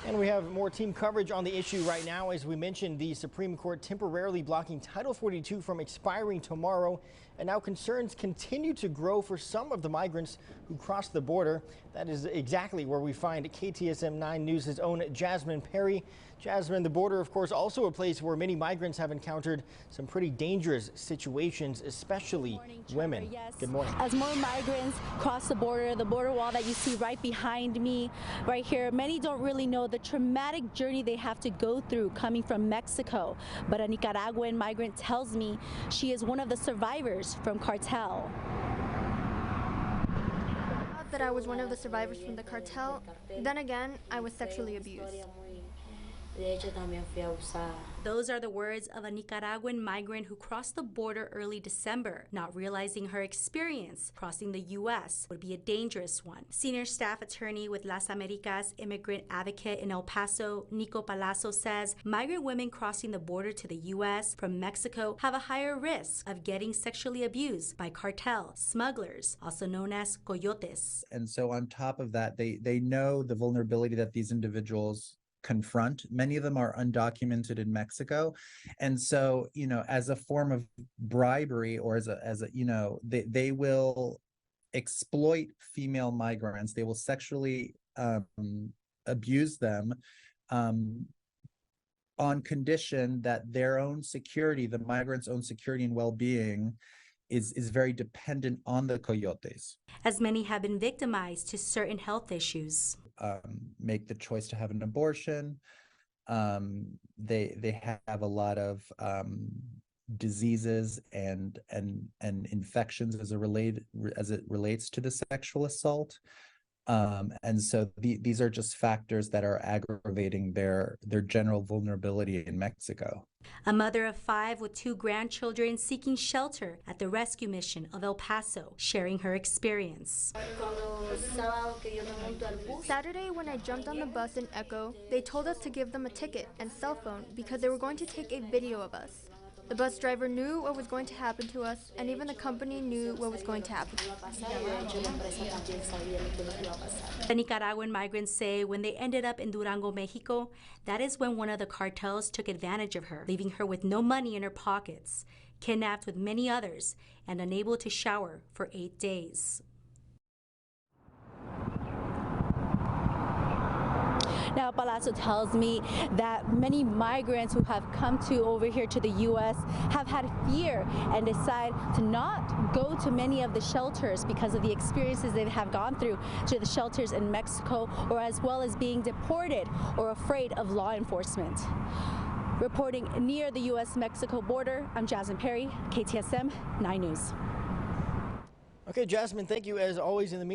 And we have more team coverage on the issue right now. As we mentioned, the Supreme Court temporarily blocking Title 42 from expiring tomorrow. And now concerns continue to grow for some of the migrants who cross the border. That is exactly where we find KTSM 9 News' own Jasmine Perry. Jasmine, the border, of course, also a place where many migrants have encountered some pretty dangerous situations, especially women. Yes. Good morning. As more migrants cross the border wall that you see right behind me, right here, many don't really know the traumatic journey they have to go through coming from Mexico. But a Nicaraguan migrant tells me she is one of the survivors from cartel. That I was one of the survivors from the cartel. Then again, I was sexually abused. Those are the words of a Nicaraguan migrant who crossed the border early December, not realizing her experience crossing the U.S. would be a dangerous one. Senior staff attorney with Las Americas immigrant advocate in El Paso, Nico Palazzo, says migrant women crossing the border to the U.S. from Mexico have a higher risk of getting sexually abused by cartel smugglers, also known as coyotes. And so on top of that, they know the vulnerability that these individuals confront. Many of them are undocumented in Mexico. And so, as a form of bribery or as a they will exploit female migrants. They will sexually abuse them on condition that their own security, the migrants' own security and well-being is very dependent on the coyotes. As many have been victimized to certain health issues. Make the choice to have an abortion. They have a lot of diseases and infections as it relates to the sexual assault. And so these are just factors that are aggravating their general vulnerability in Mexico. A mother of 5 with 2 grandchildren seeking shelter at the rescue mission of El Paso, sharing her experience. Saturday, when I jumped on the bus in Echo, they told us to give them a ticket and cell phone because they were going to take a video of us. The bus driver knew what was going to happen to us, and even the company knew what was going to happen. The Nicaraguan migrants say when they ended up in Durango, Mexico, that is when one of the cartels took advantage of her, leaving her with no money in her pockets, kidnapped with many others, and unable to shower for 8 days. Now, Palazzo tells me that many migrants who have come over here to the U.S. have had fear and decide to not go to many of the shelters because of the experiences they have gone through to the shelters in Mexico, or as well as being deported or afraid of law enforcement. Reporting near the U.S.-Mexico border, I'm Jasmine Perry, KTSM 9 News. Okay, Jasmine, thank you as always in the meeting.